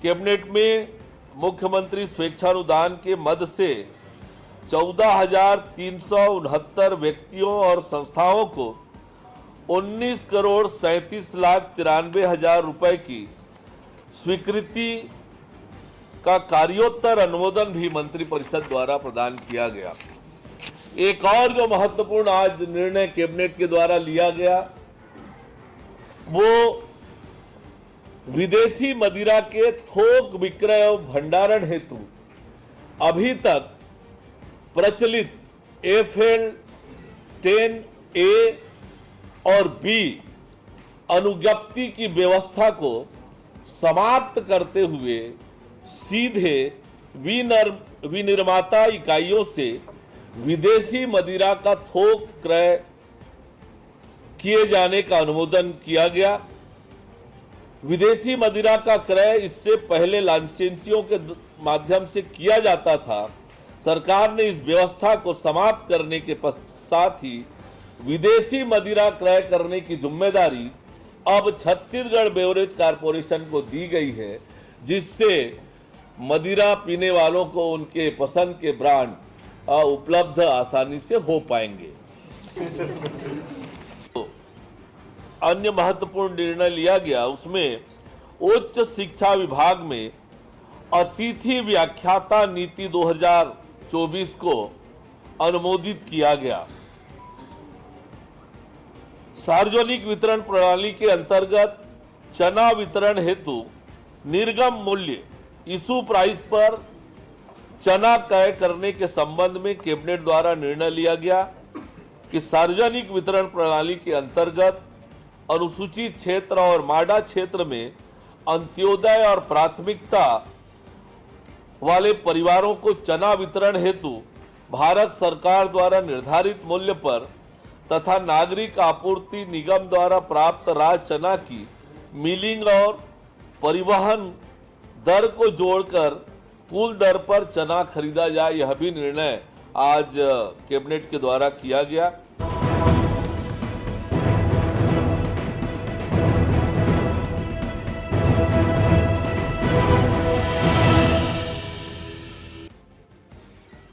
Cabinet में मुख्यमंत्री स्वेच्छानुदान के मद से 14,369 व्यक्तियों और संस्थाओं को 19,37,93,000 रुपए की स्वीकृति का कार्योत्तर अनुमोदन भी मंत्रिपरिषद द्वारा प्रदान किया गया। एक और जो महत्वपूर्ण आज निर्णय कैबिनेट के द्वारा लिया गया वो विदेशी मदिरा के थोक विक्रय और भंडारण हेतु अभी तक प्रचलित FL 10A और B अनुज्ञप्ति की व्यवस्था को समाप्त करते हुए सीधे विनिर्माता इकाइयों से विदेशी मदिरा का थोक क्रय किए जाने का अनुमोदन किया गया। विदेशी मदिरा का क्रय इससे पहले लाइसेंसियों के माध्यम से किया जाता था। सरकार ने इस व्यवस्था को समाप्त करने के साथ ही विदेशी मदिरा क्रय करने की जिम्मेदारी अब छत्तीसगढ़ बेवरेज कारपोरेशन को दी गई है, जिससे मदिरा पीने वालों को उनके पसंद के ब्रांड उपलब्ध आसानी से हो पाएंगे। अन्य महत्वपूर्ण निर्णय लिया गया, उसमें उच्च शिक्षा विभाग में अतिथि व्याख्याता नीति 2024 को अनुमोदित किया गया। सार्वजनिक वितरण प्रणाली के अंतर्गत चना वितरण हेतु निर्गम मूल्य इशू प्राइस पर चना क्रय करने के संबंध में कैबिनेट द्वारा निर्णय लिया गया कि सार्वजनिक वितरण प्रणाली के अंतर्गत अनुसूचित क्षेत्र और माडा क्षेत्र में अंत्योदय और प्राथमिकता वाले परिवारों को चना वितरण हेतु भारत सरकार द्वारा निर्धारित मूल्य पर तथा नागरिक आपूर्ति निगम द्वारा प्राप्त राज चना की मिलिंग और परिवहन दर को जोड़कर कुल दर पर चना खरीदा जाए, यह भी निर्णय आज कैबिनेट के द्वारा किया गया।